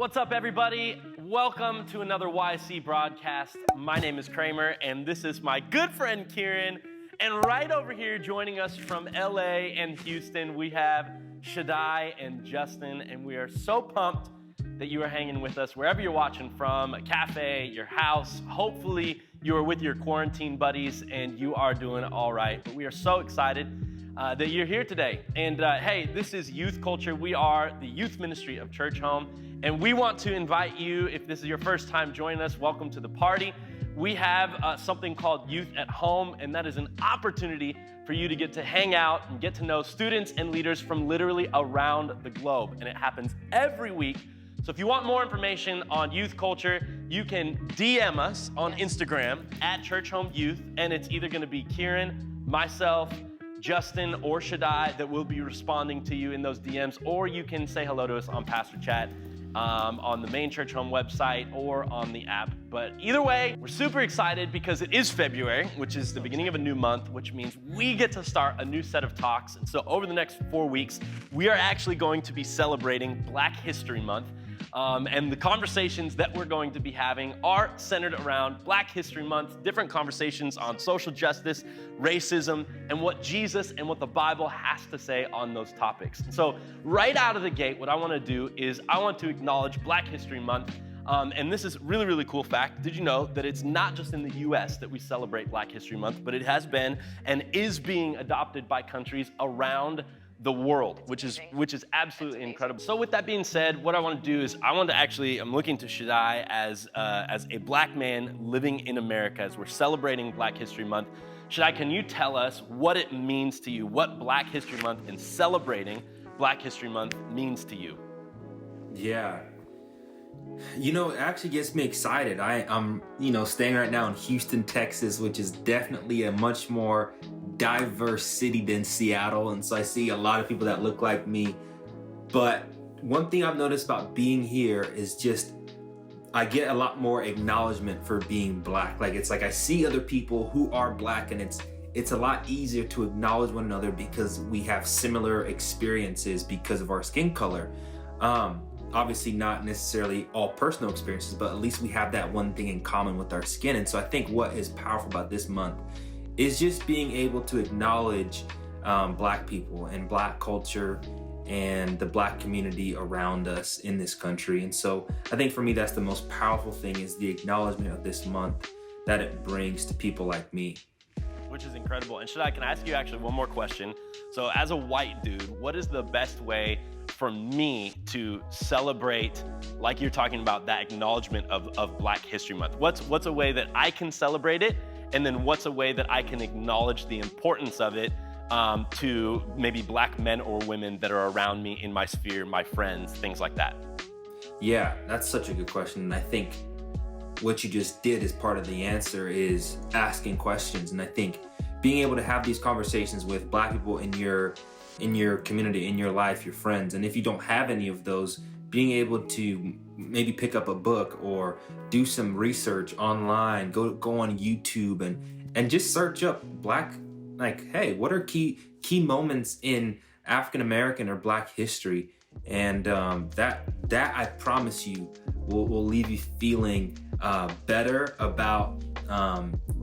What's up, everybody? Welcome to another YC broadcast. My name is Kramer, and this is my good friend Kieran. And right over here, joining us from LA and Houston, we have Shaddai and Justin, and we are so pumped that you are hanging with us wherever you're watching from, a cafe, your house. Hopefully, you are with your quarantine buddies and you are doing all right. But we are so excited that you're here today. And hey, this is Youth Culture. We are the youth ministry of Churchome, and we want to invite you, if this is your first time joining us, welcome to the party. We have something called Youth at Home, and that is an opportunity for you to get to hang out and get to know students and leaders from literally around the globe. And it happens every week. So if you want more information on youth culture, you can DM us on Instagram at ChurchomeYouth, and it's either going to be Kieran, myself, Justin, or Shaddai that will be responding to you in those DMs, or you can say hello to us on Pastor Chat on the main Churchome website or on the app. But either way, we're super excited because it is February, which is the beginning of a new month, which means we get to start a new set of talks. And so over the next 4 weeks, we are actually going to be celebrating Black History Month. And the conversations that we're going to be having are centered around Black History Month, different conversations on social justice, racism, and what Jesus and what the Bible has to say on those topics. So right out of the gate, what I want to do is I want to acknowledge Black History Month. And this is really, really cool fact. Did you know that it's not just in the US that we celebrate Black History Month, but it has been and is being adopted by countries around the world, which is absolutely incredible. So with that being said, what I want to do is I'm looking to Shaddai as a Black man living in America as we're celebrating Black History Month. Shaddai, can you tell us what it means to you, what Black History Month and celebrating Black History Month means to you? Yeah. You know, it actually gets me excited. I'm staying right now in Houston, Texas, which is definitely a much more diverse city than Seattle. And so I see a lot of people that look like me. But one thing I've noticed about being here is just I get a lot more acknowledgement for being Black. It's like I see other people who are Black, and it's a lot easier to acknowledge one another because we have similar experiences because of our skin color. Obviously not necessarily all personal experiences, but at least we have that one thing in common with our skin. And so I think what is powerful about this month is just being able to acknowledge Black people and Black culture and the Black community around us in this country. And so I think for me, that's the most powerful thing, is the acknowledgement of this month that it brings to people like me. Which is incredible. And Shaddai, can I ask you actually one more question? So as a white dude, what is the best way for me to celebrate, like you're talking about, that acknowledgement of Black History Month? What's a way that I can celebrate it? And then what's a way that I can acknowledge the importance of it to maybe Black men or women that are around me in my sphere, my friends, things like that? Yeah, that's such a good question. And I think what you just did as part of the answer is asking questions. And I think being able to have these conversations with Black people in your community, in your life, your friends, and if you don't have any of those, being able to maybe pick up a book or do some research online, go on YouTube and just search up Black, hey, what are key moments in African American or Black history? And that I promise you will leave you feeling better about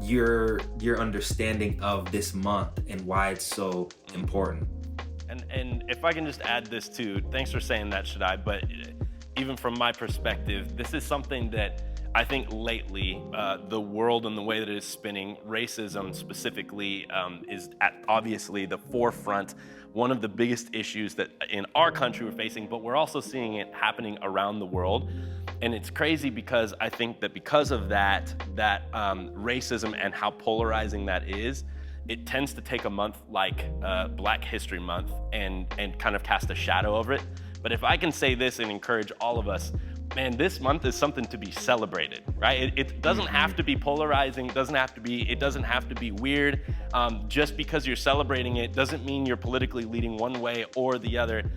your understanding of this month and why it's so important. And if I can just add this too, thanks for saying that, Shaddai, but even from my perspective, this is something that I think lately the world and the way that it is spinning, racism specifically, is at obviously the forefront, one of the biggest issues that in our country we're facing, but we're also seeing it happening around the world. And it's crazy because I think that because of that racism and how polarizing that is, it tends to take a month like Black History Month and kind of cast a shadow over it. But if I can say this and encourage all of us, man, this month is something to be celebrated, right? It doesn't have to be polarizing, it doesn't have to be weird. Just because you're celebrating it doesn't mean you're politically leading one way or the other.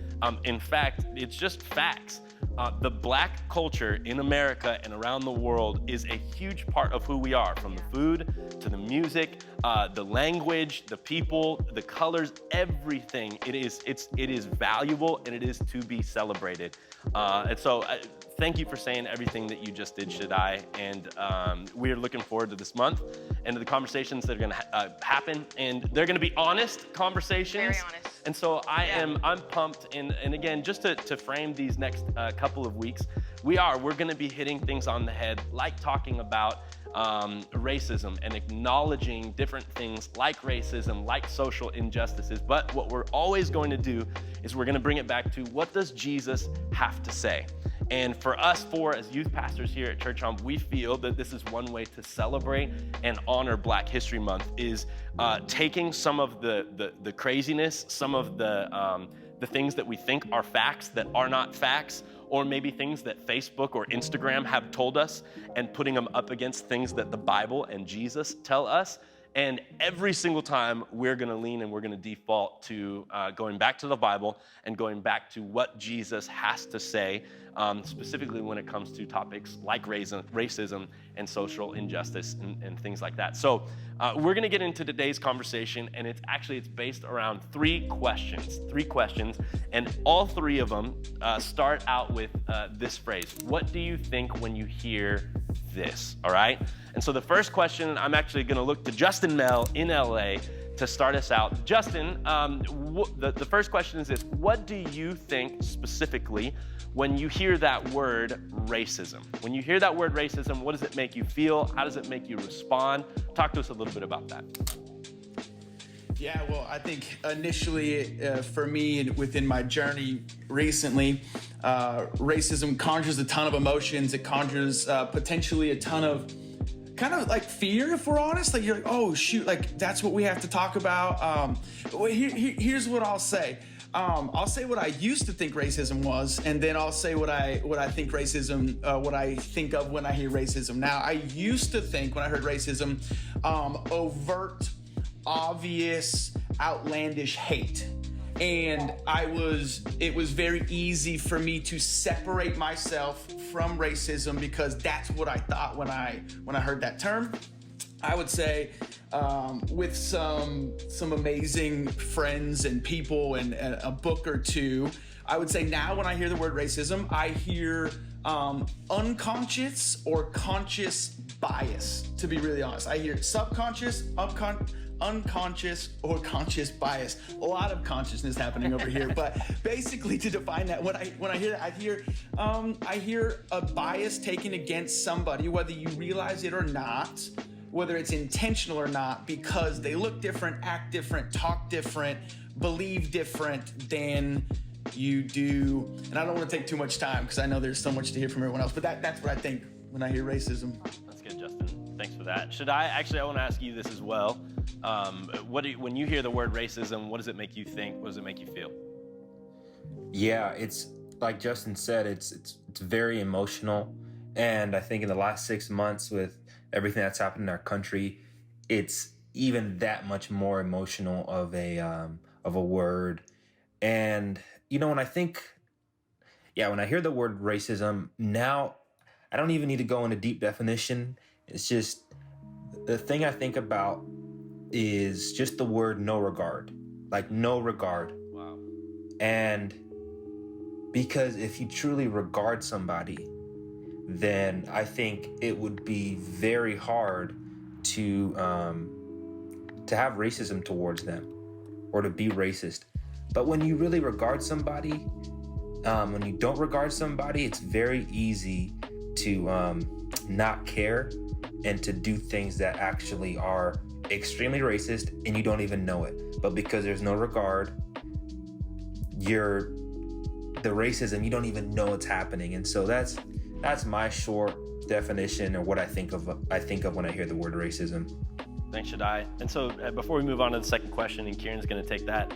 In fact, it's just facts. The Black culture in America and around the world is a huge part of who we are, from the food to the music the language, the people, the colors, everything. It is valuable and it is to be celebrated. And so thank you for saying everything that you just did, Shaddai. And we are looking forward to this month and to the conversations that are going to happen. And they're going to be honest conversations. Very honest. And so I'm pumped. And again, just to frame these next couple of weeks, we're going to be hitting things on the head, like talking about racism and acknowledging different things like racism, like social injustices. But what we're always going to do is we're going to bring it back to, what does Jesus have to say? And for us as youth pastors here at Churchome, we feel that this is one way to celebrate and honor Black History Month, is taking some of the craziness, some of the things that we think are facts that are not facts, or maybe things that Facebook or Instagram have told us, and putting them up against things that the Bible and Jesus tell us. And every single time we're going to lean and we're going to default to going back to the Bible and going back to what Jesus has to say, specifically when it comes to topics like racism and social injustice and things like that. So we're going to get into today's conversation, and it's based around three questions, and all three of them start out with this phrase: what do you think when you hear this? All right. And so the first question, I'm actually going to look to Justin Mel in LA to start us out. Justin, the first question is this: what do you think specifically when you hear that word racism? When you hear that word racism, what does it make you feel? How does it make you respond? Talk to us a little bit about that. Yeah, well, I think initially for me within my journey recently, racism conjures a ton of emotions. It conjures potentially a ton of kind of like fear, if we're honest. Like, you're like, oh shoot, like that's what we have to talk about. Here's what I'll say. I'll say what I used to think racism was, and then I'll say what I think racism, what I think of when I hear racism. Now, I used to think when I heard racism, overt, obvious, outlandish hate. And it was very easy for me to separate myself from racism, because that's what I thought when I heard that term. I would say with some amazing friends and people and a book or two, I would say now when I hear the word racism, I hear unconscious or conscious bias, to be really honest. I hear subconscious, unconscious or conscious bias. A lot of consciousness happening over here, but basically to define that, when I hear that, I hear a bias taken against somebody, whether you realize it or not, whether it's intentional or not, because they look different, act different, talk different, believe different than you do. And I don't want to take too much time because I know there's so much to hear from everyone else, but that's what I think when I hear racism. That's good, Justin. Thanks for that. I want to ask you this as well. When you hear the word racism, what does it make you think? What does it make you feel? Yeah, it's like Justin said, it's very emotional. And I think in the last 6 months, with everything that's happened in our country, it's even that much more emotional of a word. And when I hear the word racism, now I don't even need to go into deep definition. It's just the thing I think about is just the word no regard, like no regard. Wow. And because if you truly regard somebody, then I think it would be very hard to have racism towards them or to be racist. But when you really regard somebody, when you don't regard somebody, it's very easy to not care and to do things that actually are extremely racist and you don't even know it. But because there's no regard, the racism, you don't even know it's happening. And so that's my short definition of what I think of when I hear the word racism. Thanks, Shaddai. And so before we move on to the second question, and Kieran's going to take that,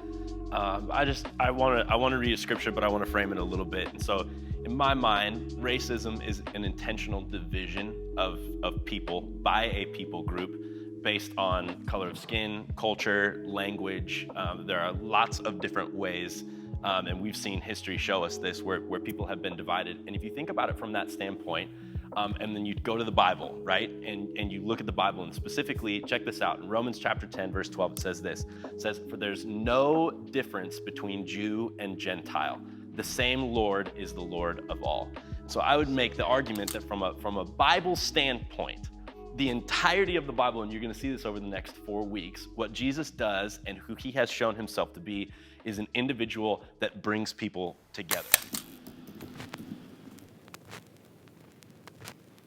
I want to read a scripture, but I want to frame it a little bit. And so in my mind, racism is an intentional division of people by a people group based on color of skin, culture, language. There are lots of different ways, and we've seen history show us this, where people have been divided. And if you think about it from that standpoint, and then you go to the Bible, right? And you look at the Bible, and specifically, check this out. In Romans chapter 10, verse 12, it says this. It says, "For there's no difference between Jew and Gentile. The same Lord is the Lord of all." So I would make the argument that from a Bible standpoint, the entirety of the Bible, and you're going to see this over the next 4 weeks, what Jesus does and who he has shown himself to be is an individual that brings people together.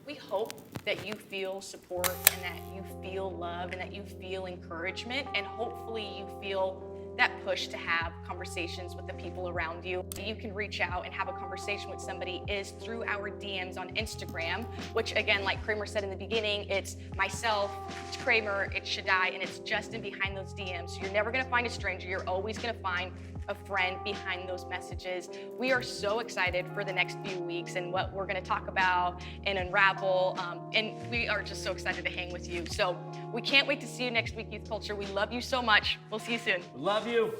We hope that you feel support and that you feel love and that you feel encouragement, and hopefully you feel that push to have conversations with the people around you. You can reach out and have a conversation with somebody is through our DMs on Instagram, which again, like Kramer said in the beginning, it's myself, it's Kramer, it's Shaddai, and it's Justin behind those DMs. So you're never gonna find a stranger, you're always gonna find a friend behind those messages. We are so excited for the next few weeks and what we're gonna talk about and unravel, and we are just so excited to hang with you. So we can't wait to see you next week, Youth Culture. We love you so much. We'll see you soon. Love you.